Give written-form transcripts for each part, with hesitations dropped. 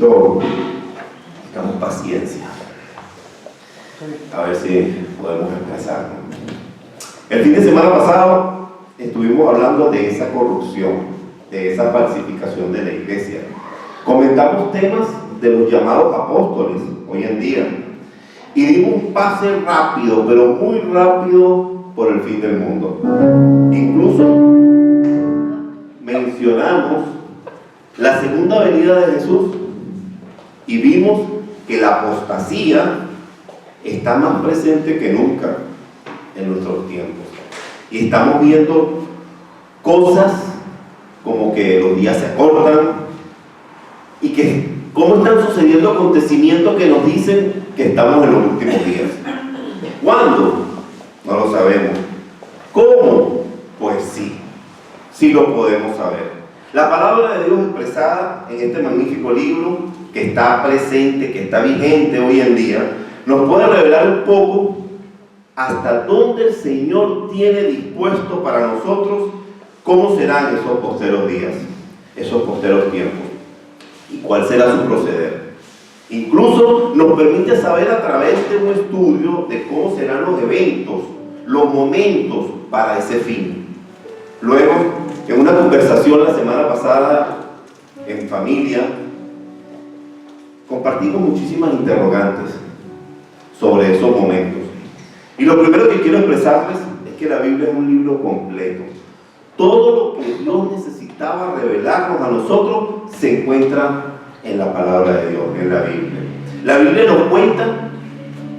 Necesitamos paciencia. A ver si podemos expresarnos. El fin de semana pasado estuvimos hablando de esa corrupción, de esa falsificación de la iglesia. Comentamos temas de los llamados apóstoles hoy en día y dimos un pase rápido, pero muy rápido, por el fin del mundo. Incluso mencionamos la segunda venida de Jesús y vimos que la apostasía está más presente que nunca en nuestros tiempos. Y estamos viendo cosas como que los días se acortan y que cómo están sucediendo acontecimientos que nos dicen que estamos en los últimos días. ¿Cuándo? No lo sabemos. ¿Cómo? Pues sí lo podemos saber. La palabra de Dios expresada en este magnífico libro, que está presente, que está vigente hoy en día, nos puede revelar un poco hasta dónde el Señor tiene dispuesto para nosotros cómo serán esos posteros días, esos posteros tiempos, y cuál será su proceder. Incluso nos permite saber a través de un estudio de cómo serán los eventos, los momentos para ese fin. Luego, en una conversación la semana pasada en familia, compartimos muchísimas interrogantes sobre esos momentos. Y lo primero que quiero expresarles es que la Biblia es un libro completo. Todo lo que Dios necesitaba revelarnos a nosotros se encuentra en la palabra de Dios, en la Biblia. La Biblia nos cuenta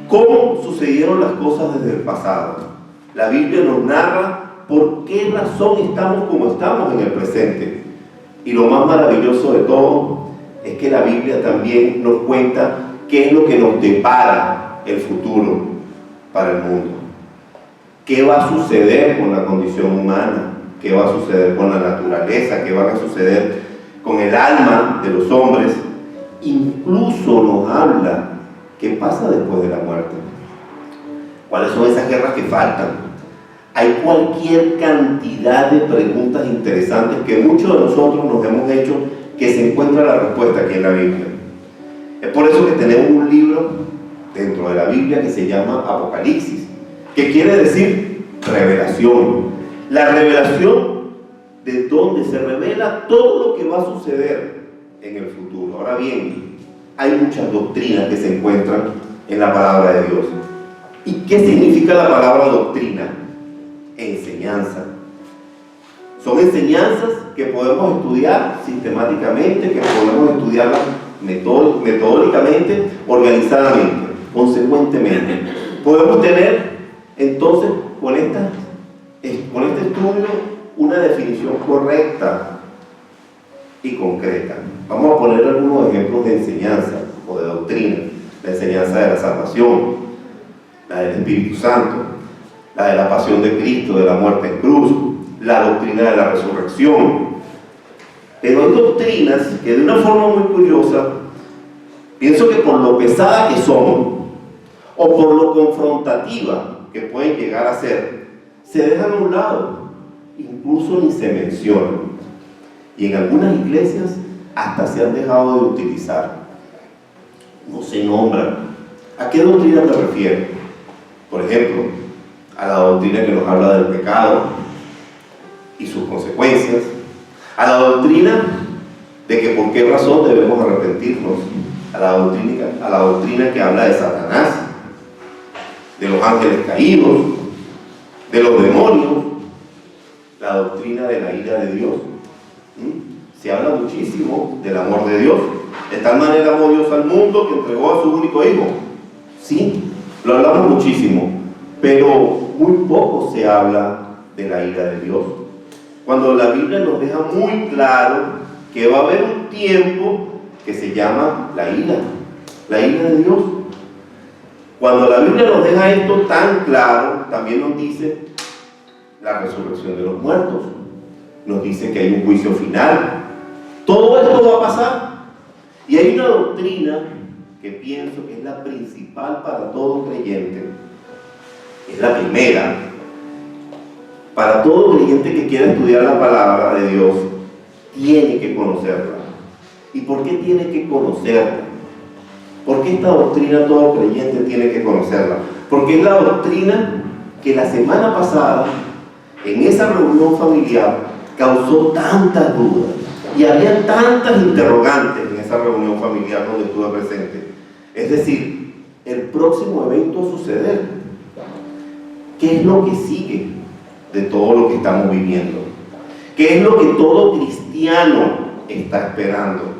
cómo sucedieron las cosas desde el pasado. La Biblia nos narra por qué razón estamos como estamos en el presente. Y lo más maravilloso de todo es que la Biblia también nos cuenta qué es lo que nos depara el futuro para el mundo. ¿Qué va a suceder con la condición humana? ¿Qué va a suceder con la naturaleza? ¿Qué va a suceder con el alma de los hombres? Incluso nos habla qué pasa después de la muerte. ¿Cuáles son esas guerras que faltan? Hay cualquier cantidad de preguntas interesantes que muchos de nosotros nos hemos hecho, que se encuentra la respuesta aquí en la Biblia. Es por eso que tenemos un libro dentro de la Biblia que se llama Apocalipsis, que quiere decir revelación. La revelación de donde se revela todo lo que va a suceder en el futuro. Ahora bien, hay muchas doctrinas que se encuentran en la palabra de Dios. ¿Y qué significa la palabra doctrina? Enseñanza. Son enseñanzas que podemos estudiar sistemáticamente, que podemos estudiarlas metódicamente, organizadamente, consecuentemente. Podemos tener entonces con este estudio una definición correcta y concreta. Vamos a poner algunos ejemplos de enseñanza o de doctrina. La enseñanza de la salvación, la del Espíritu Santo, la de la pasión de Cristo, de la muerte en cruz, la doctrina de la resurrección. Pero hay doctrinas que de una forma muy curiosa, pienso que por lo pesada que son, o por lo confrontativa que pueden llegar a ser, se dejan a un lado, incluso ni se mencionan. Y en algunas iglesias hasta se han dejado de utilizar. No se nombran. ¿A qué doctrina me refiero? Por ejemplo, a la doctrina que nos habla del pecado y sus consecuencias, a la doctrina de que por qué razón debemos arrepentirnos, a la doctrina que habla de Satanás, de los ángeles caídos, de los demonios, la doctrina de la ira de Dios. Se habla muchísimo del amor de Dios. De tal manera amó Dios al mundo que entregó a su único hijo. Sí, lo hablamos muchísimo, pero muy poco se habla de la ira de Dios. Cuando la Biblia nos deja muy claro que va a haber un tiempo que se llama la ira de Dios. Cuando la Biblia nos deja esto tan claro, también nos dice la resurrección de los muertos, nos dice que hay un juicio final. Todo esto va a pasar. Y hay una doctrina que pienso que es la principal para todo creyente, es la primera. Para todo creyente que quiera estudiar la palabra de Dios, tiene que conocerla. ¿Y por qué tiene que conocerla? ¿Por qué esta doctrina todo creyente tiene que conocerla? Porque es la doctrina que la semana pasada, en esa reunión familiar, causó tantas dudas. Y había tantas interrogantes en esa reunión familiar donde estuve presente. Es decir, el próximo evento a suceder, ¿qué es lo que sigue de todo lo que estamos viviendo? ¿Qué es lo que todo cristiano está esperando?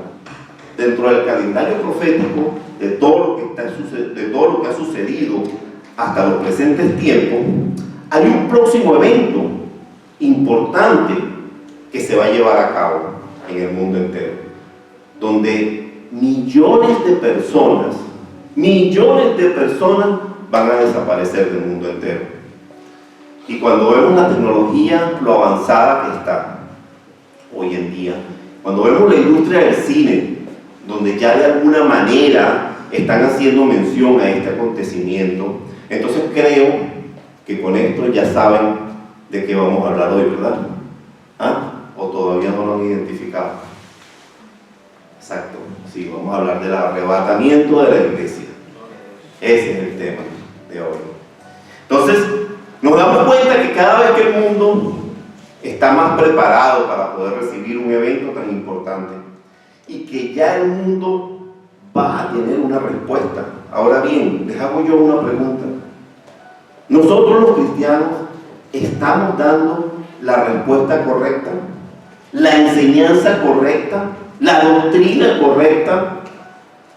Dentro del calendario profético, de todo lo que ha sucedido hasta los presentes tiempos, hay un próximo evento importante que se va a llevar a cabo en el mundo entero, donde millones de personas van a desaparecer del mundo entero. Y cuando vemos la tecnología, lo avanzada que está hoy en día, cuando vemos la industria del cine, donde ya de alguna manera están haciendo mención a este acontecimiento, entonces creo que con esto ya saben de qué vamos a hablar hoy, ¿verdad? ¿Ah? ¿O todavía no lo han identificado? Exacto, sí, vamos a hablar del arrebatamiento de la iglesia. Ese es el tema de hoy. Entonces, nos damos cuenta que cada vez que el mundo está más preparado para poder recibir un evento tan importante y que ya el mundo va a tener una respuesta. Ahora bien, les hago yo una pregunta. ¿Nosotros los cristianos estamos dando la respuesta correcta? ¿La enseñanza correcta? ¿La doctrina correcta?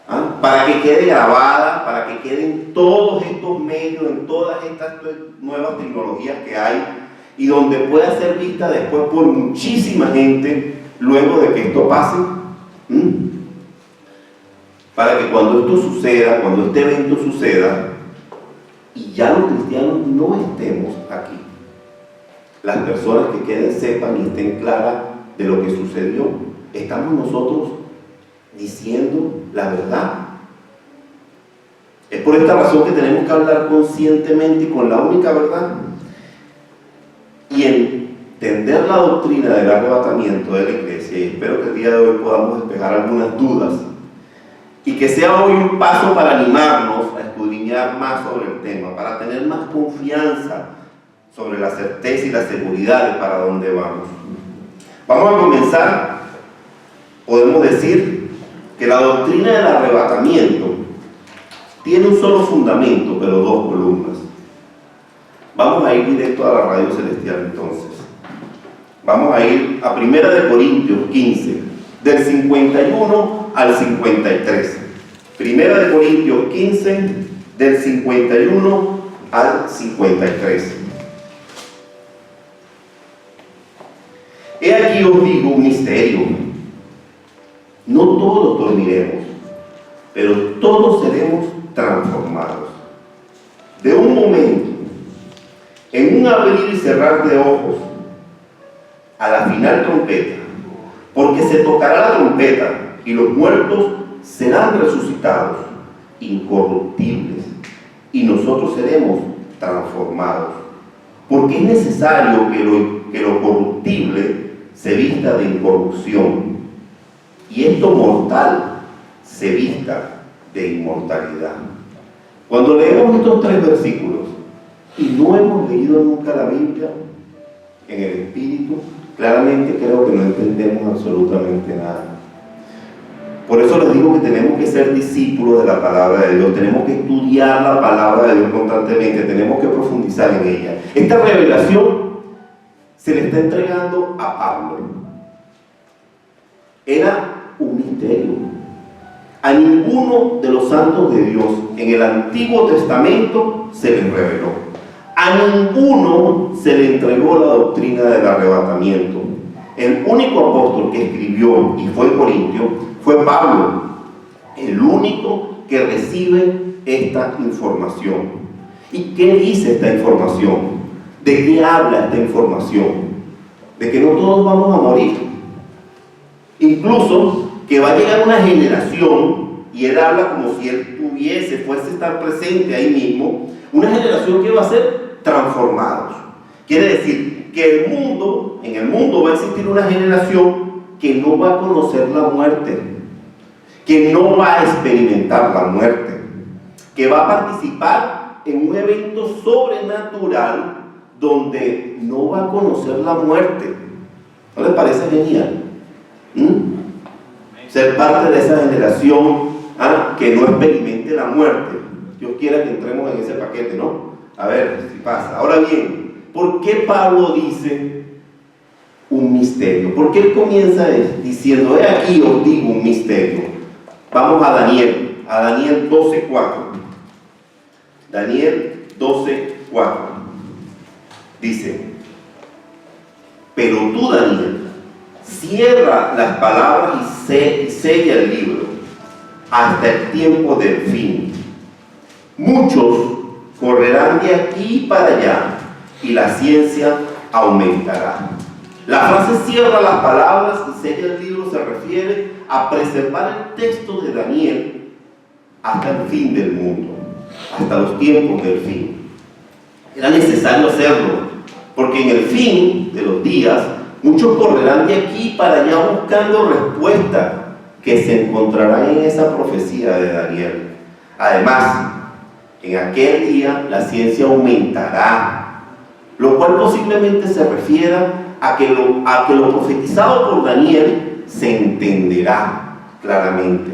¿Ah? Para que quede grabada, para que queden todos estos medios, en todas estas nuevas tecnologías que hay y donde pueda ser vista después por muchísima gente luego de que esto pase. Para que cuando esto suceda, cuando este evento suceda y ya los cristianos no estemos aquí, las personas que queden sepan y estén claras de lo que sucedió, estamos nosotros diciendo la verdad. Es por esta razón que tenemos que hablar conscientemente y con la única verdad y entender la doctrina del arrebatamiento de la iglesia. Y espero que el día de hoy podamos despejar algunas dudas y que sea hoy un paso para animarnos a escudriñar más sobre el tema, para tener más confianza sobre la certeza y la seguridad de para dónde vamos. Vamos a comenzar. Podemos decir que la doctrina del arrebatamiento tiene un solo fundamento, pero dos columnas. Vamos a ir directo a la radio celestial entonces. Vamos a ir a 1 Corintios 15, del 51 al 53. 1 Corintios 15, del 51 al 53. He aquí os digo un misterio. No todos dormiremos, pero todos seremos transformados. De un momento, en un abrir y cerrar de ojos, a la final trompeta, porque se tocará la trompeta y los muertos serán resucitados, incorruptibles, y nosotros seremos transformados. Porque es necesario que lo corruptible se vista de incorrupción y esto mortal se vista de inmortalidad. Cuando leemos estos tres versículos y no hemos leído nunca la Biblia en el Espíritu, claramente creo que no entendemos absolutamente nada. Por eso les digo que tenemos que ser discípulos de la palabra de Dios, tenemos que estudiar la palabra de Dios constantemente, tenemos que profundizar en ella. Esta revelación se le está entregando a Pablo. Era un misterio. A ninguno de los santos de Dios en el Antiguo Testamento se les reveló. A ninguno se le entregó la doctrina del arrebatamiento. El único apóstol que escribió y fue corintio fue Pablo, el único que recibe esta información. ¿Y qué dice esta información? ¿De qué habla esta información? De que no todos vamos a morir. Incluso que va a llegar una generación, y él habla como si él fuese a estar presente ahí mismo, una generación que va a ser transformados. Quiere decir que en el mundo va a existir una generación que no va a conocer la muerte, que no va a experimentar la muerte, que va a participar en un evento sobrenatural donde no va a conocer la muerte. ¿No les parece genial? Ser parte de esa generación que no experimente la muerte. Dios quiera que entremos en ese paquete, ¿no? A ver si pasa. Ahora bien, ¿por qué Pablo dice un misterio? ¿Por qué él comienza diciendo, he aquí os digo un misterio? Vamos a Daniel 12:4. Daniel 12:4. Dice, pero tú, Daniel, cierra las palabras y sella el libro hasta el tiempo del fin. Muchos correrán de aquí para allá y la ciencia aumentará. La frase cierra las palabras y sella el libro se refiere a preservar el texto de Daniel hasta el fin del mundo, hasta los tiempos del fin. Era necesario hacerlo, porque en el fin de los días muchos correrán de aquí para allá buscando respuestas que se encontrarán en esa profecía de Daniel. Además, en aquel día la ciencia aumentará, lo cual posiblemente se refiera a que lo profetizado por Daniel se entenderá claramente,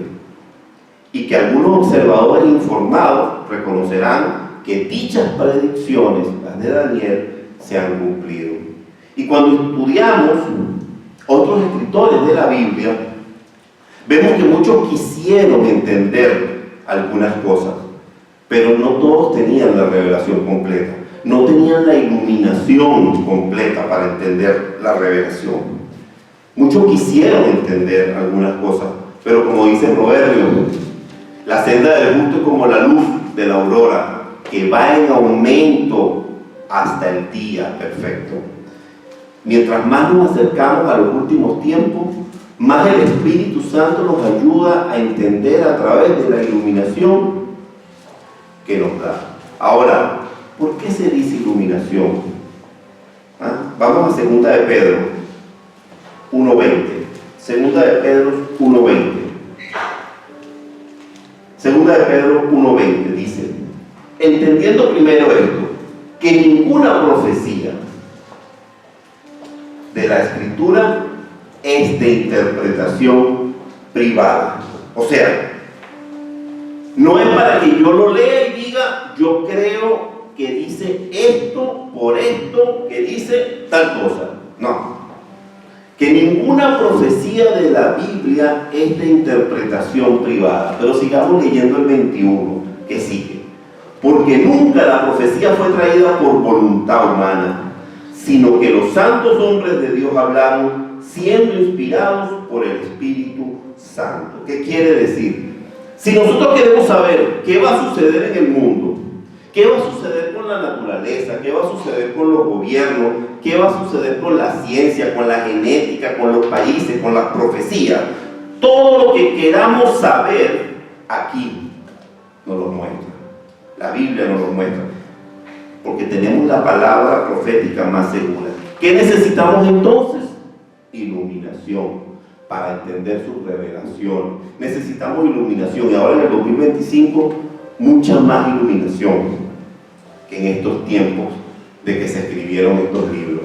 y que algunos observadores informados reconocerán que dichas predicciones, las de Daniel, se han cumplido. Y cuando estudiamos otros escritores de la Biblia, vemos que muchos quisieron entender algunas cosas, pero no todos tenían la revelación completa, no tenían la iluminación completa para entender la revelación. Muchos quisieron entender algunas cosas, pero como dice el proverbio, la senda del justo es como la luz de la aurora, que va en aumento hasta el día perfecto. Mientras más nos acercamos a los últimos tiempos, más el Espíritu Santo nos ayuda a entender a través de la iluminación que nos da. Ahora, ¿por qué se dice iluminación? Vamos a 2 de Pedro 1:20. 2 de Pedro 1:20. 2 de Pedro 1:20 dice, entendiendo primero esto, que ninguna profecía de la Escritura es de interpretación privada. O sea, no es para que yo lo lea y diga, yo creo que dice esto, por esto, que dice tal cosa. No. Que ninguna profecía de la Biblia es de interpretación privada. Pero sigamos leyendo el 21, que sigue. Porque nunca la profecía fue traída por voluntad humana, sino que los santos hombres de Dios hablaron siendo inspirados por el Espíritu Santo. ¿Qué quiere decir? Si nosotros queremos saber qué va a suceder en el mundo, qué va a suceder con la naturaleza, qué va a suceder con los gobiernos, qué va a suceder con la ciencia, con la genética, con los países, con las profecías, todo lo que queramos saber, aquí nos lo muestra. La Biblia nos lo muestra. Porque tenemos la palabra profética más segura. ¿Qué necesitamos entonces? Iluminación para entender su revelación. Necesitamos iluminación, y ahora en el 2025 mucha más iluminación que en estos tiempos de que se escribieron estos libros,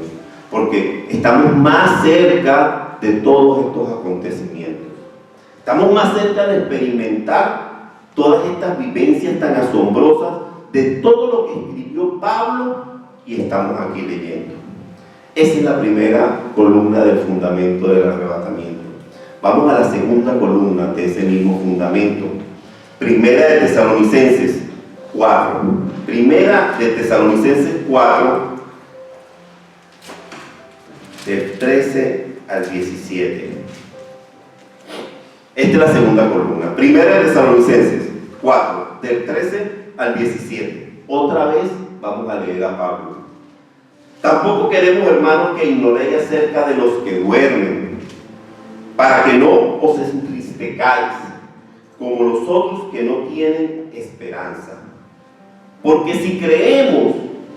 porque estamos más cerca de todos estos acontecimientos, estamos más cerca de experimentar todas estas vivencias tan asombrosas de todo lo que escribió Pablo, y estamos aquí leyendo. Esa es la primera columna del fundamento del arrebatamiento. Vamos a la segunda columna de ese mismo fundamento. Primera de Tesalonicenses 4. Primera de Tesalonicenses 4, del 13 al 17. Esta es la segunda columna. Primera de Tesalonicenses 4, del 13 al 17. Otra vez vamos a leer a Pablo. Tampoco queremos, hermanos, que ignoréis acerca de los que duermen, para que no os entristezcáis como los otros que no tienen esperanza. Porque si creemos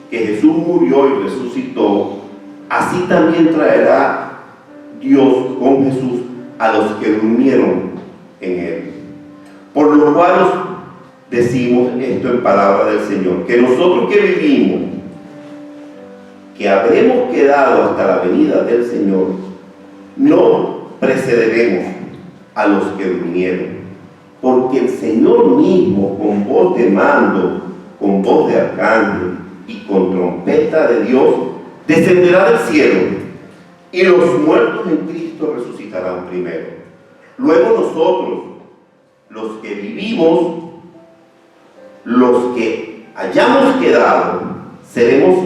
que Jesús murió y resucitó, así también traerá Dios con Jesús a los que durmieron en él. Por lo cual os decimos esto en palabra del Señor, que nosotros que vivimos, que habremos quedado hasta la venida del Señor, no precederemos a los que durmieron, porque el Señor mismo, con voz de mando, con voz de arcángel y con trompeta de Dios, descenderá del cielo, y los muertos en Cristo resucitarán primero. Luego nosotros, los que vivimos, los que hayamos quedado, seremos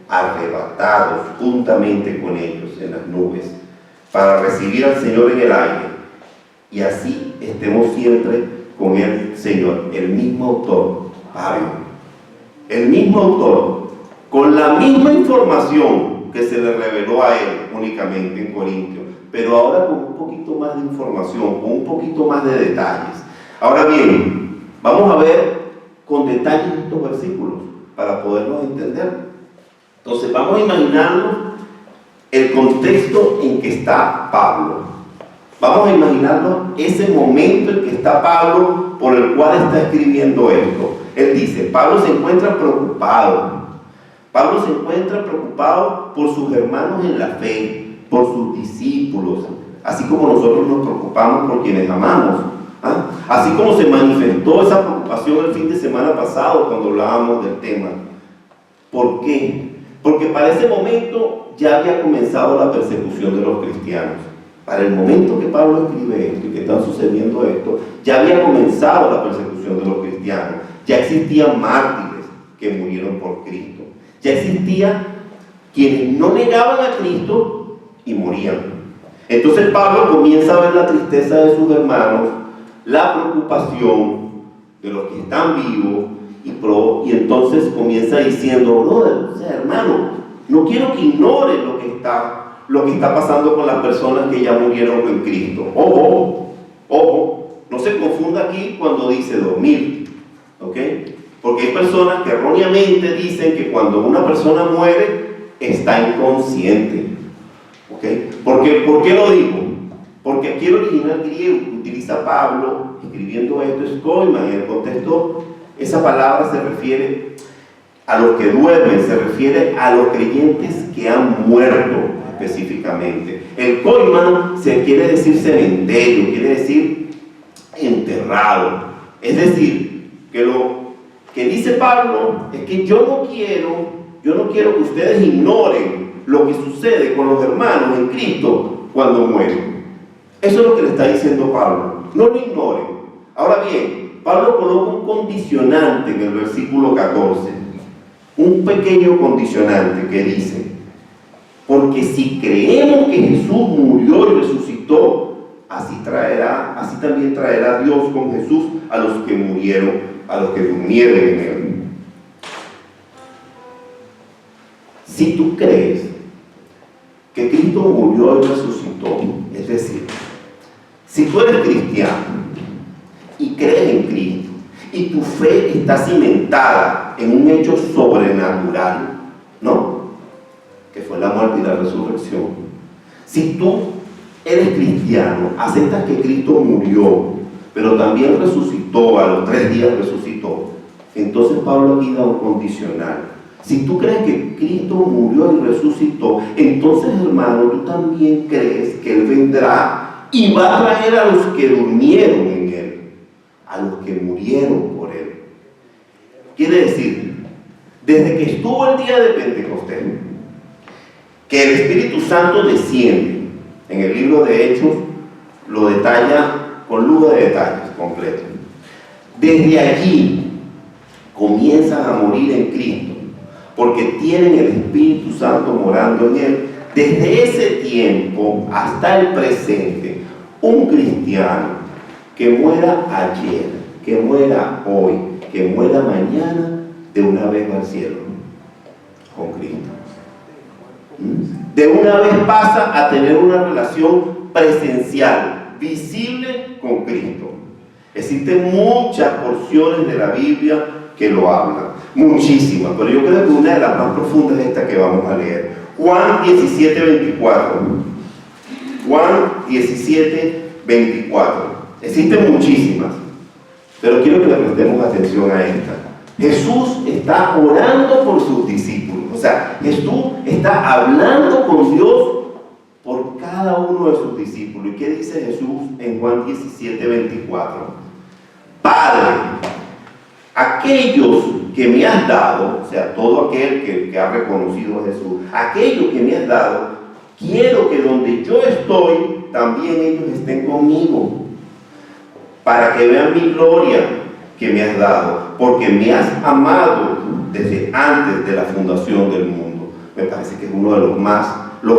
arrebatados juntamente con ellos en las nubes para recibir al Señor en el aire, y así estemos siempre con el Señor. El mismo autor, Pablo, el mismo autor, con la misma información que se le reveló a él únicamente en Corintios, pero ahora con un poquito más de información, con un poquito más de detalles. Ahora bien, vamos a ver con detalles estos versículos para poderlos entender. Entonces vamos a imaginarnos el contexto en que está Pablo. Vamos a imaginarnos ese momento en que está Pablo, por el cual está escribiendo esto. Él dice, Pablo se encuentra preocupado. Pablo se encuentra preocupado por sus hermanos en la fe, por sus discípulos, así como nosotros nos preocupamos por quienes amamos. Así como se manifestó esa preocupación el fin de semana pasado cuando hablábamos del tema. ¿Por qué? Porque para ese momento ya había comenzado la persecución de los cristianos. Para el momento que Pablo escribe esto y que está sucediendo esto, ya había comenzado la persecución de los cristianos. Ya existían mártires que murieron por Cristo. Ya existían quienes no negaban a Cristo y morían. Entonces Pablo comienza a ver la tristeza de sus hermanos, la preocupación de los que están vivos, y entonces comienza diciendo, brother, o sea, hermano, no quiero que ignoren lo que está pasando con las personas que ya murieron con Cristo. Ojo, no se confunda aquí cuando dice dormir, ¿ok? Porque hay personas que erróneamente dicen que cuando una persona muere está inconsciente, ¿ok? ¿Por qué lo digo? Porque aquí el original griego que utiliza Pablo escribiendo esto es koima, y en el contexto esa palabra se refiere a los que duermen, se refiere a los creyentes que han muerto específicamente. El koima se quiere decir cementerio, quiere decir enterrado. Es decir, que lo que dice Pablo es que yo no quiero que ustedes ignoren lo que sucede con los hermanos en Cristo cuando mueren. Eso es lo que le está diciendo Pablo. No lo ignoren. Ahora bien, Pablo coloca un condicionante en el versículo 14. Un pequeño condicionante que dice, porque si creemos que Jesús murió y resucitó, así también traerá Dios con Jesús a los que murieron, a los que durmieron en él. Si tú crees que Cristo murió y resucitó, es decir, si tú eres cristiano y crees en Cristo y tu fe está cimentada en un hecho sobrenatural, ¿no? Que fue la muerte y la resurrección. Si tú eres cristiano, aceptas que Cristo murió, pero también resucitó, a los 3 días resucitó, entonces Pablo aquí da un condicional. Si tú crees que Cristo murió y resucitó, entonces, hermano, tú también crees que Él vendrá y va a traer a los que durmieron en Él, a los que murieron por Él. Quiere decir, desde que estuvo el día de Pentecostés, que el Espíritu Santo desciende, en el libro de Hechos lo detalla con lujo de detalles completo. Desde allí comienzan a morir en Cristo, porque tienen el Espíritu Santo morando en él. Desde ese tiempo hasta el presente, un cristiano que muera ayer, que muera hoy, que muera mañana, de una vez va al cielo con Cristo. De una vez pasa a tener una relación presencial, visible con Cristo. Existen muchas porciones de la Biblia que lo hablan, muchísimas, pero yo creo que una de las más profundas es esta que vamos a leer. Juan 17:24. Juan 17:24. Existen muchísimas. Pero quiero que le prestemos atención a esta. Jesús está orando por sus discípulos. O sea, Jesús está hablando con Dios por cada uno de sus discípulos. ¿Y qué dice Jesús en Juan 17:24? Padre, aquellos que me has dado, o sea, todo aquel que ha reconocido a Jesús, aquellos que me has dado, quiero que donde yo estoy, también ellos estén conmigo, para que vean mi gloria que me has dado, porque me has amado desde antes de la fundación del mundo. Me parece que es uno de los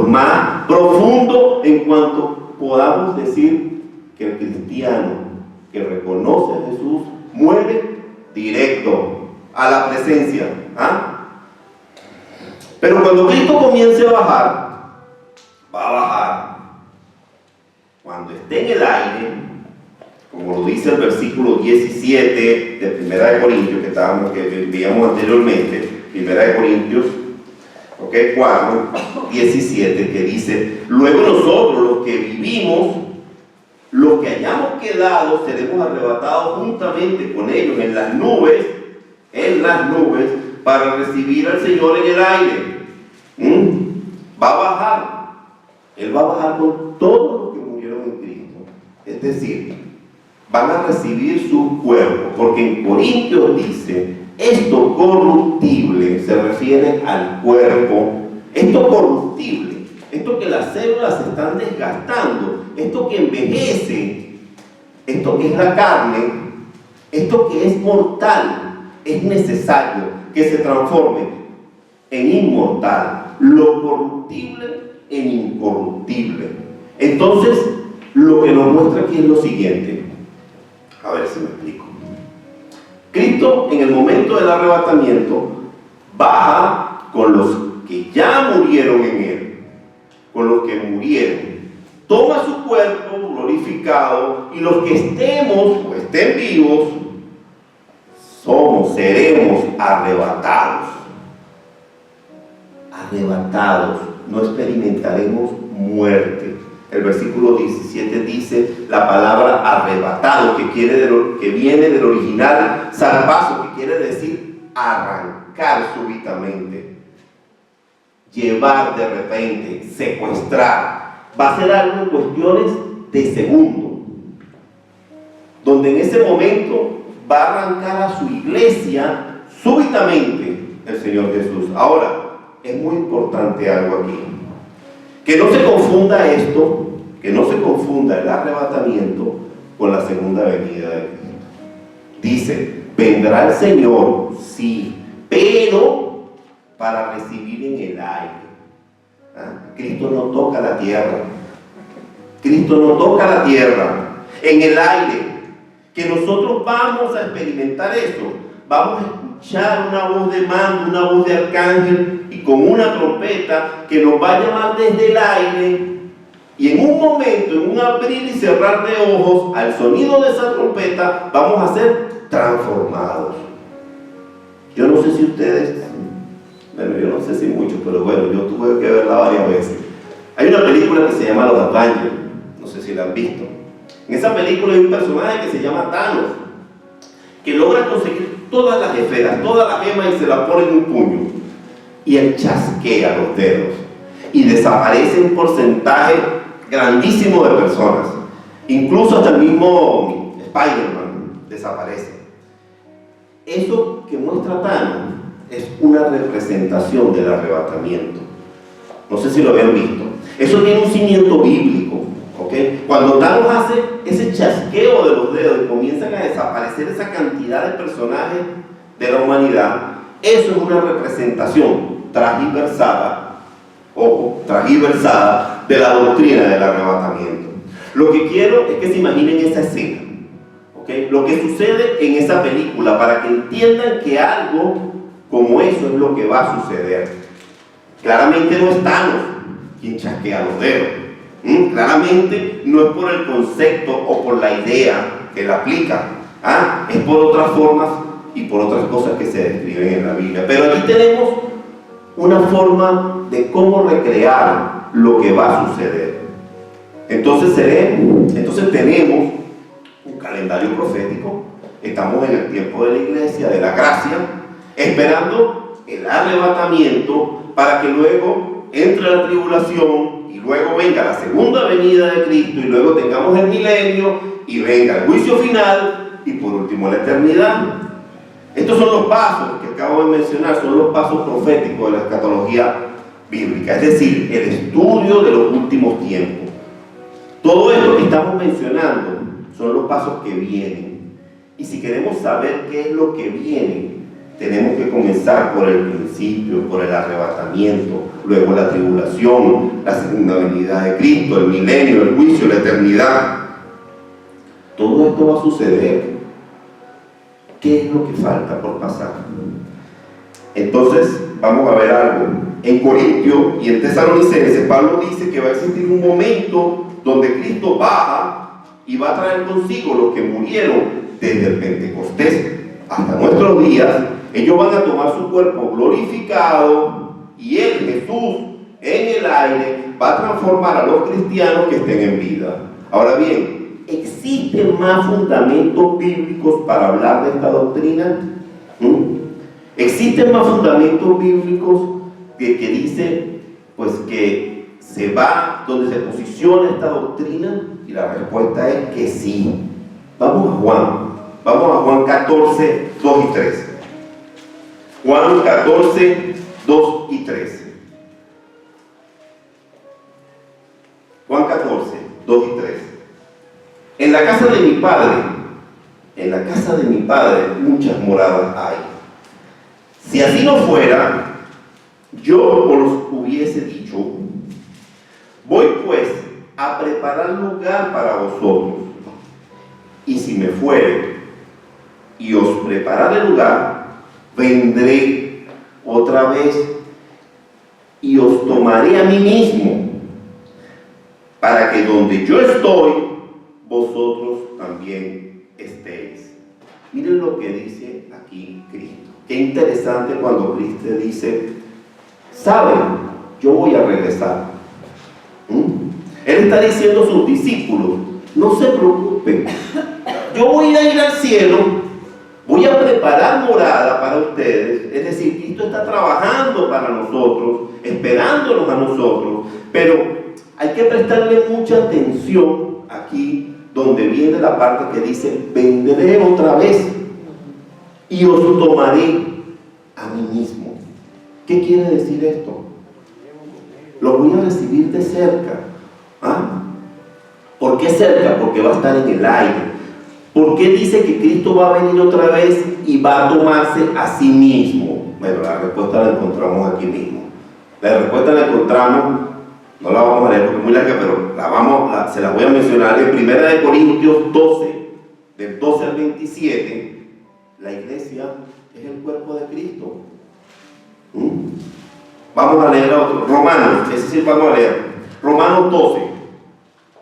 más profundos en cuanto podamos decir que el cristiano que reconoce a Jesús muere directo a la presencia. Pero cuando Cristo comience a bajar, va a bajar cuando esté en el aire, como lo dice el versículo 17 de 1 de Corintios, que veíamos anteriormente, 1 de Corintios 4, 17, que dice: luego nosotros, los que vivimos, los que hayamos quedado, seremos arrebatados juntamente con ellos en las nubes, para recibir al Señor en el aire. Va a bajar. Él va a bajar con todos los que murieron en Cristo. Es decir, van a recibir su cuerpo, porque en Corintios dice: esto corruptible, se refiere al cuerpo, esto corruptible, esto que las células se están desgastando, esto que envejece, esto que es la carne, esto que es mortal, es necesario que se transforme en inmortal, lo corruptible en incorruptible. Entonces, lo que nos muestra aquí es lo siguiente. A ver si me explico. Cristo, en el momento del arrebatamiento, baja con los que ya murieron en Él, con los que murieron. Toma su cuerpo glorificado, y los que estemos o estén vivos, seremos arrebatados. Arrebatados, no experimentaremos muerte. El versículo 17 dice la palabra arrebatado, que viene del original zarpazo, que quiere decir arrancar súbitamente, llevar de repente, secuestrar. Va a ser algo en cuestiones de segundo, donde en ese momento va a arrancar a su iglesia súbitamente el Señor Jesús. Ahora, es muy importante algo aquí. Que no se confunda esto, que no se confunda el arrebatamiento con la segunda venida de Cristo. Dice: vendrá el Señor, sí, pero para recibir en el aire. Cristo no toca la tierra. Cristo no toca la tierra. En el aire, que nosotros vamos a experimentar eso. Vamos a escuchar una voz de mando, una voz de arcángel, y con una trompeta que nos va a llamar desde el aire, y en un momento, en un abrir y cerrar de ojos, al sonido de esa trompeta, vamos a ser transformados. Yo no sé si ustedes, yo no sé si muchos, pero bueno, yo tuve que verla varias veces. Hay una película que se llama Los Avengers, no sé si la han visto. En esa película hay un personaje que se llama Thanos, que logra conseguir todas las esferas, todas las gemas, y se las pone en un puño. Y él chasquea los dedos y desaparece un porcentaje grandísimo de personas. Incluso hasta el mismo Spider-Man desaparece. Eso que muestra Thanos es una representación del arrebatamiento. No sé si lo habían visto. Eso tiene un cimiento bíblico. Cuando Thanos hace ese chasqueo de los dedos y comienzan a desaparecer esa cantidad de personajes de la humanidad, eso es una representación transversada de la doctrina del arrebatamiento. Lo que quiero es que se imaginen esa escena, lo que sucede en esa película, para que entiendan que algo como eso es lo que va a suceder. Claramente no es Thanos quien chasquea los dedos. Claramente no es por el concepto o por la idea que la aplica, es por otras formas y por otras cosas que se describen en la Biblia. Pero aquí tenemos una forma de cómo recrear lo que va a suceder. Entonces tenemos un calendario profético Estamos en el tiempo de la iglesia, de la gracia, esperando el arrebatamiento para que luego entre la tribulación y luego venga la segunda venida de Cristo y luego tengamos el milenio y venga el juicio final y por último la eternidad. Estos son los pasos que acabo de mencionar, son los pasos proféticos de la escatología bíblica, es decir, el estudio de los últimos tiempos. Todo esto que estamos mencionando son los pasos que vienen. Y si queremos saber qué es lo que viene, tenemos que comenzar por el principio, por el arrebatamiento, luego la tribulación, la segunda venida de Cristo, el milenio, el juicio, la eternidad. Todo esto va a suceder. ¿Qué es lo que falta por pasar? Entonces, vamos a ver algo. En Corintios y en Tesalonicenses, Pablo dice que va a existir un momento donde Cristo baja y va a traer consigo los que murieron desde el Pentecostés hasta nuestros días. Ellos van a tomar su cuerpo glorificado y Él, Jesús, en el aire, va a transformar a los cristianos que estén en vida. Ahora bien, ¿existen más fundamentos bíblicos para hablar de esta doctrina? ¿Existen más fundamentos bíblicos que dicen pues que se va donde se posiciona esta doctrina? Y la respuesta es que sí. Vamos a Juan 14, 2 y 3. Juan 14, 2 y 3. Juan 14, 2 y 3. En la casa de mi padre muchas moradas hay. Si así no fuera, yo os hubiese dicho, voy pues a preparar lugar para vosotros. Y si me fuere y os prepararé lugar, vendré otra vez y os tomaré a mí mismo, para que donde yo estoy, vosotros también estéis. Miren lo que dice aquí Cristo. Qué interesante cuando Cristo dice, ¿saben? Yo voy a regresar. Él está diciendo a sus discípulos, no se preocupen, yo voy a ir al cielo, voy a preparar morada para ustedes. Es decir, Cristo está trabajando para nosotros, esperándonos a nosotros, pero hay que prestarle mucha atención aquí donde viene la parte que dice, vendré otra vez y os tomaré a mí mismo. ¿Qué quiere decir esto? Lo voy a recibir de cerca. ¿Por qué cerca? Porque va a estar en el aire. ¿Por qué dice que Cristo va a venir otra vez y va a tomarse a sí mismo? Bueno, la respuesta la encontramos aquí mismo. La respuesta la encontramos, no la vamos a leer porque es muy larga, pero se la voy a mencionar en 1 Corintios 12, del 12 al 27. La iglesia es el cuerpo de Cristo. Vamos a leer a otro. Romanos, es decir, vamos a leer Romanos 12,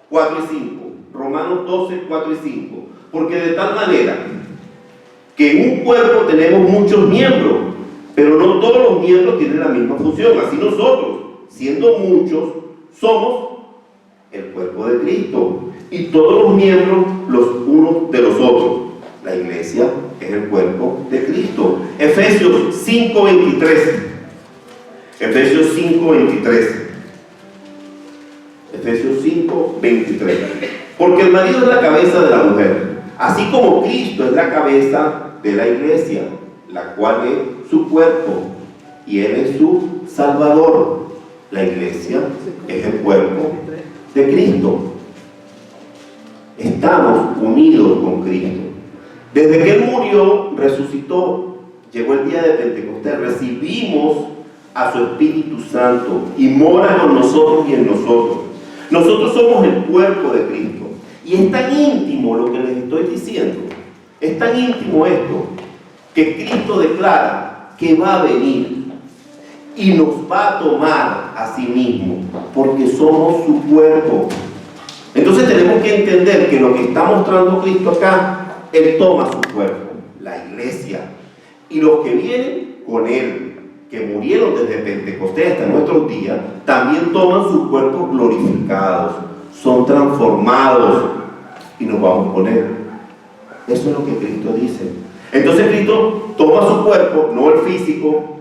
4 y 5. Romanos 12, 4 y 5. Porque de tal manera que en un cuerpo tenemos muchos miembros, pero no todos los miembros tienen la misma función. Así nosotros, siendo muchos, somos el cuerpo de Cristo y todos los miembros los unos de los otros. La iglesia es el cuerpo de Cristo. Efesios 5:23. Efesios 5:23. Efesios 5:23. Porque el marido es la cabeza de la mujer, así como Cristo es la cabeza de la iglesia, la cual es su cuerpo y Él es su Salvador. La iglesia es el cuerpo de Cristo. Estamos unidos con Cristo. Desde que Él murió, resucitó, llegó el día de Pentecostés, recibimos a su Espíritu Santo y mora con nosotros y en nosotros. Nosotros somos el cuerpo de Cristo. Y es tan íntimo lo que les estoy diciendo, es tan íntimo esto, que Cristo declara que va a venir y nos va a tomar a sí mismo, porque somos su cuerpo. Entonces tenemos que entender que lo que está mostrando Cristo acá, Él toma su cuerpo, la iglesia, y los que vienen con Él, que murieron desde Pentecostés hasta nuestros días, también toman sus cuerpos glorificados, son transformados y nos vamos con Él. Eso es lo que Cristo dice. Entonces Cristo toma su cuerpo, no el físico,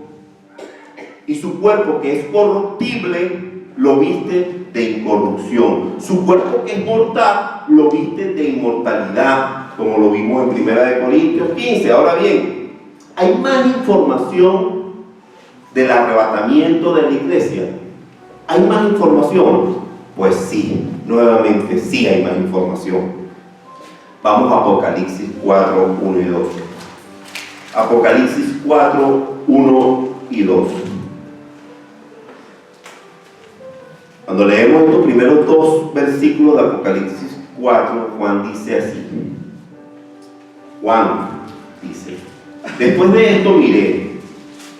y su cuerpo que es corruptible lo viste de incorrupción. Su cuerpo que es mortal lo viste de inmortalidad, como lo vimos en 1 Corintios 15. Ahora bien, ¿hay más información del arrebatamiento de la iglesia? ¿Hay más información? Pues sí, nuevamente sí hay más información. Vamos a Apocalipsis 4, 1 y 2. Apocalipsis 4, 1 y 2. Cuando leemos estos primeros dos versículos de Apocalipsis 4, Juan dice así. Juan dice: después de esto miré,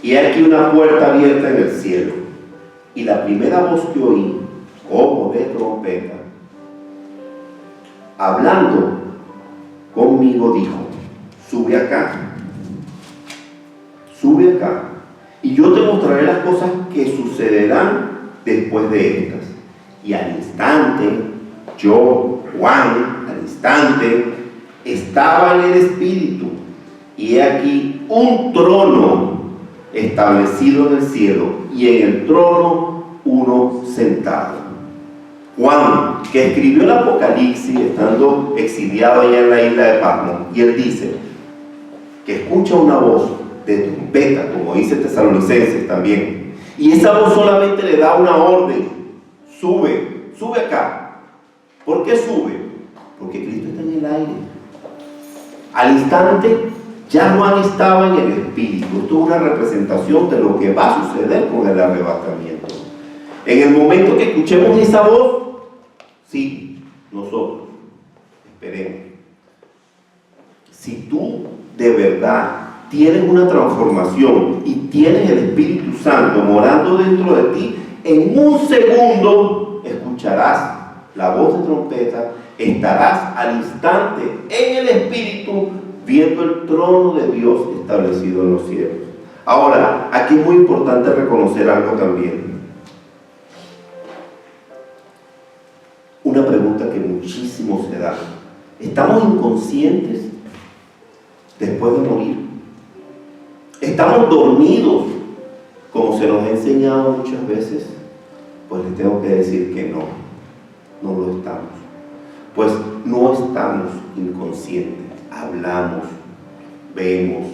y aquí una puerta abierta en el cielo, y la primera voz que oí, como de trompeta, hablando conmigo, dijo: sube acá, y yo te mostraré las cosas que sucederán después de estas. Y al instante, yo, Juan, al instante, estaba en el Espíritu, y he aquí un trono establecido en el cielo, y en el trono uno sentado. Juan, que escribió el Apocalipsis estando exiliado allá en la isla de Patmos, y él dice que escucha una voz de trompeta, como dice Tesalonicenses también, y esa voz solamente le da una orden: sube acá. ¿Por qué sube? Porque Cristo está en el aire. Al instante ya Juan estaba en el Espíritu. Esto es una representación de lo que va a suceder con el arrebatamiento. En el momento que escuchemos esa voz, sí, nosotros esperemos. Si tú de verdad tienes una transformación y tienes el Espíritu Santo morando dentro de ti, en un segundo escucharás la voz de trompeta, estarás al instante en el Espíritu viendo el trono de Dios establecido en los cielos. Ahora, aquí es muy importante reconocer algo también. Una pregunta que muchísimo se da: ¿estamos inconscientes después de morir? ¿Estamos dormidos como se nos ha enseñado muchas veces? Pues les tengo que decir que no lo estamos. Pues no estamos inconscientes. Hablamos, vemos,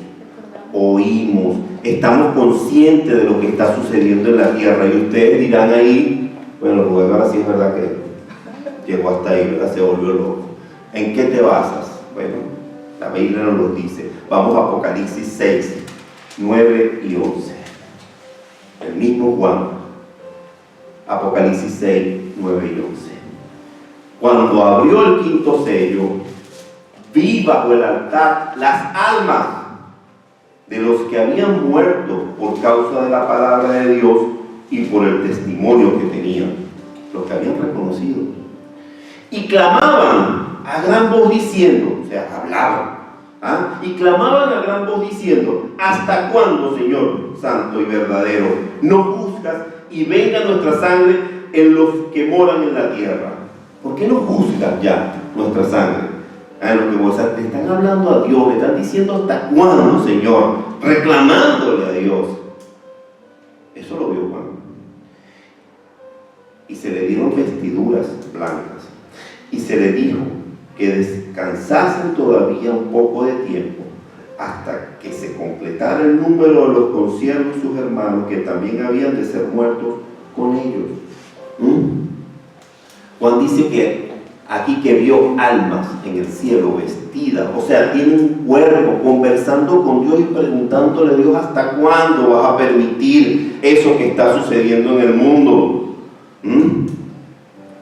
oímos, estamos conscientes de lo que está sucediendo en la tierra. Y ustedes dirán ahí: bueno, Rubén, ahora sí es verdad que llegó hasta ahí, ¿verdad? Se volvió loco. ¿En qué te basas? Bueno, la Biblia nos lo dice. Vamos a Apocalipsis 6, 9 y 11. El mismo Juan. Apocalipsis 6, 9 y 11. Cuando abrió el quinto sello, vi bajo el altar las almas de los que habían muerto por causa de la palabra de Dios y por el testimonio que tenían, los que habían reconocido. Y clamaban a gran voz diciendo, o sea, hablaban, y clamaban a gran voz diciendo: ¿hasta cuándo, Señor santo y verdadero, no juzgas y venga nuestra sangre en los que moran en la tierra? ¿Por qué no juzgas ya nuestra sangre? Le están hablando a Dios, le están diciendo: ¿hasta cuándo, Señor? Reclamándole a Dios. Eso lo vio Juan. Y se le dieron vestiduras blancas, y se le dijo que descansasen todavía un poco de tiempo, hasta que se completara el número de los consiervos y sus hermanos, que también habían de ser muertos con ellos. Juan dice que aquí que vio almas en el cielo vestidas, o sea, tiene un cuerpo, conversando con Dios y preguntándole a Dios: ¿hasta cuándo vas a permitir eso que está sucediendo en el mundo?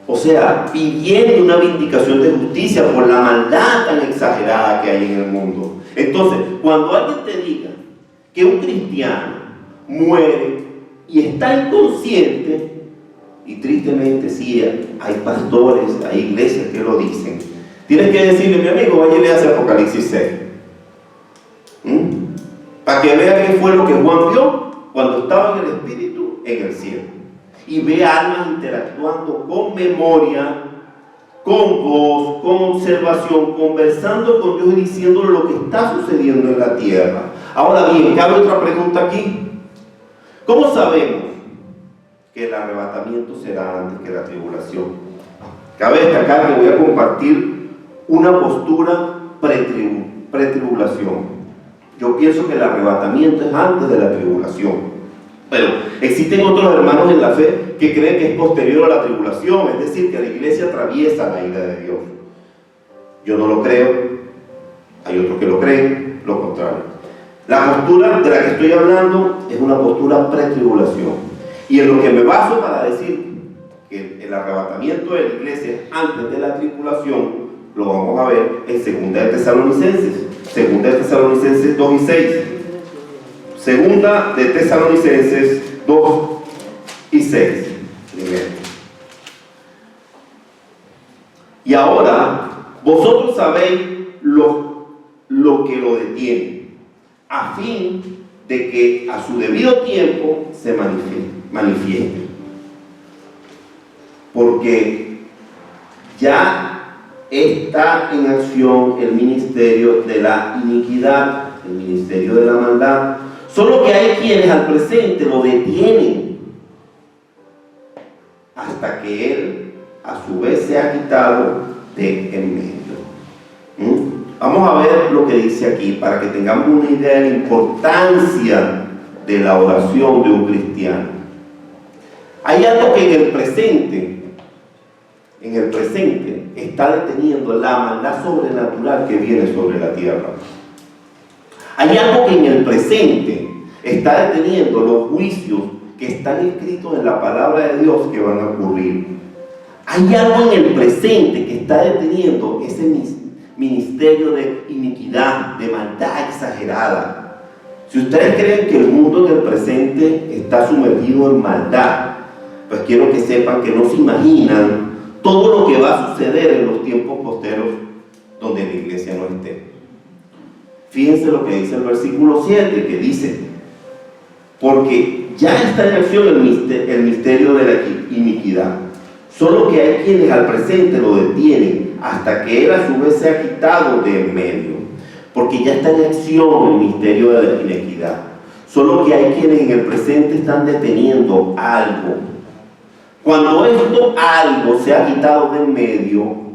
O sea, pidiendo una vindicación de justicia por la maldad tan exagerada que hay en el mundo. Entonces, cuando alguien te diga que un cristiano muere y está inconsciente, y tristemente sí, hay pastores, hay iglesias que lo dicen, tienes que decirle: mi amigo, vaya y lea Apocalipsis 6. Para que vea qué fue lo que Juan vio cuando estaba en el Espíritu en el cielo. Y ve almas interactuando con memoria, con voz, con observación, conversando con Dios y diciéndole lo que está sucediendo en la tierra. Ahora bien, cabe otra pregunta aquí. ¿Cómo sabemos que el arrebatamiento será antes que la tribulación? Cabe destacar que voy a compartir una postura pretribulación. Yo pienso que el arrebatamiento es antes de la tribulación. Pero existen otros hermanos en la fe que creen que es posterior a la tribulación, es decir, que la iglesia atraviesa la ira de Dios. Yo no lo creo, hay otros que lo creen, lo contrario. La postura de la que estoy hablando es una postura pretribulación. Y en lo que me baso para decir que el arrebatamiento de la iglesia es antes de la tribulación, lo vamos a ver en 2 de Tesalonicenses 2 y 6. 2 de Tesalonicenses 2 y 6. Primero. Y ahora, vosotros sabéis lo que lo detiene, a fin de que a su debido tiempo se manifieste. Porque ya está en acción el ministerio de la iniquidad, el ministerio de la maldad. Solo que hay quienes al presente lo detienen hasta que él a su vez sea quitado de en medio. Vamos a ver lo que dice aquí para que tengamos una idea de la importancia de la oración de un cristiano. Hay algo que en el presente está deteniendo la maldad sobrenatural que viene sobre la tierra. Hay algo que en el presente está deteniendo los juicios que están escritos en la palabra de Dios que van a ocurrir. Hay algo en el presente que está deteniendo ese ministerio de iniquidad, de maldad exagerada. Si ustedes creen que el mundo en el presente está sumergido en maldad, pues quiero que sepan que no se imaginan todo lo que va a suceder en los tiempos posteros donde la iglesia no esté. Fíjense lo que dice el versículo 7, que dice: porque ya está en acción el misterio de la iniquidad, solo que hay quienes al presente lo detienen hasta que él a su vez sea quitado de en medio. Porque ya está en acción el misterio de la iniquidad, solo que hay quienes en el presente están deteniendo algo. Cuando esto algo sea quitado de en medio,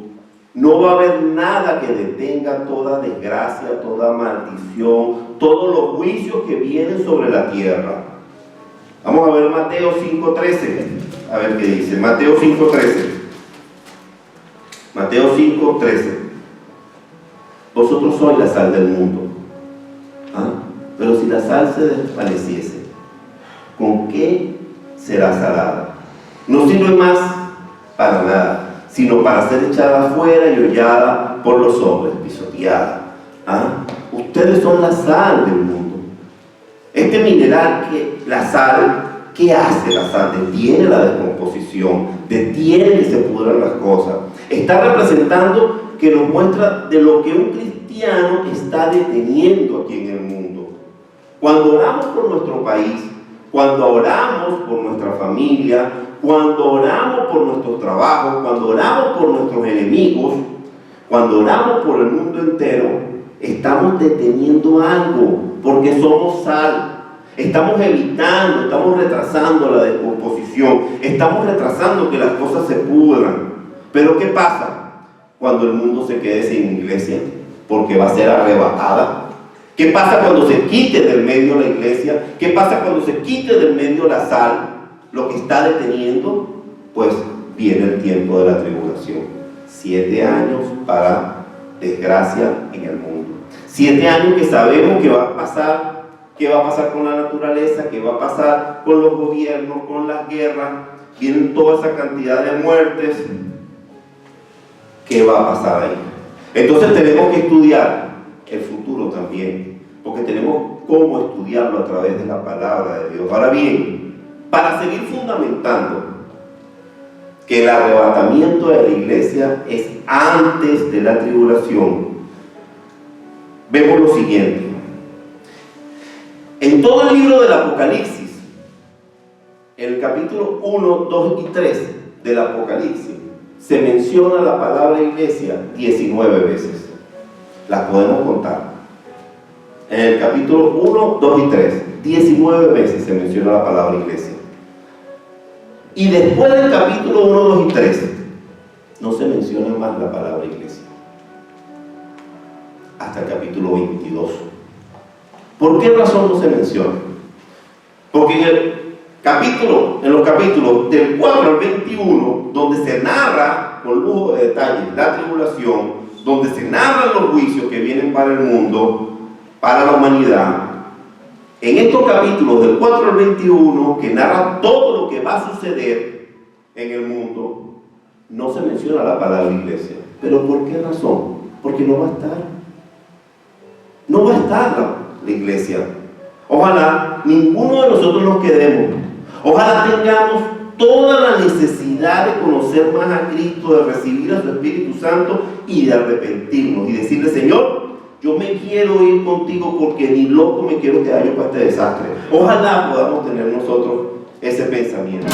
no va a haber nada que detenga toda desgracia, toda maldición, todos los juicios que vienen sobre la tierra. Vamos a ver Mateo 5:13. A ver qué dice. Mateo 5:13. Mateo 5:13. Vosotros sois la sal del mundo. Pero si la sal se desvaneciese, ¿con qué será salada? No sirve más para nada, sino para ser echada afuera y hollada por los hombres, pisoteada. Ustedes son la sal del mundo. Este mineral, la sal, ¿qué hace la sal? Detiene la descomposición, detiene que se pudran las cosas. Está representando que nos muestra de lo que un cristiano está deteniendo aquí en el mundo. Cuando oramos por nuestro país, cuando oramos por nuestra familia, cuando oramos por nuestros trabajos, cuando oramos por nuestros enemigos, cuando oramos por el mundo entero, estamos deteniendo algo, porque somos sal. Estamos evitando, estamos retrasando la descomposición, estamos retrasando que las cosas se pudran. Pero ¿qué pasa cuando el mundo se quede sin iglesia? Porque va a ser arrebatada. ¿Qué pasa cuando se quite del medio la iglesia? ¿Qué pasa cuando se quite del medio la sal? Lo que está deteniendo, pues viene el tiempo de la tribulación. 7 años para desgracia en el mundo. 7 años que sabemos que va a pasar. ¿Qué va a pasar con la naturaleza? ¿Qué va a pasar con los gobiernos, con las guerras? Vienen toda esa cantidad de muertes. ¿Qué va a pasar ahí? Entonces tenemos que estudiar el futuro también, porque tenemos cómo estudiarlo a través de la palabra de Dios. Ahora bien, para seguir fundamentando que el arrebatamiento de la iglesia es antes de la tribulación, vemos lo siguiente. En todo el libro del Apocalipsis, en el capítulo 1, 2 y 3 del Apocalipsis, se menciona la palabra iglesia 19 veces. Las podemos contar. En el capítulo 1, 2 y 3, 19 veces se menciona la palabra iglesia. Y después del capítulo 1, 2 y 3, no se menciona más la palabra iglesia. Hasta el capítulo 22. ¿Por qué razón no se menciona? Porque en los capítulos del 4 al 21, donde se narra con lujo de detalles la tribulación, donde se narran los juicios que vienen para el mundo, para la humanidad, en estos capítulos del 4 al 21, que narran todo lo que va a suceder en el mundo, no se menciona la palabra iglesia. ¿Pero por qué razón? Porque no va a estar. No va a estar la iglesia. Ojalá ninguno de nosotros nos quedemos. Ojalá tengamos toda la necesidad de conocer más a Cristo, de recibir a su Espíritu Santo y de arrepentirnos y decirle: Señor, yo me quiero ir contigo porque ni loco me quiero quedar yo para este desastre. Ojalá podamos tener nosotros ese pensamiento.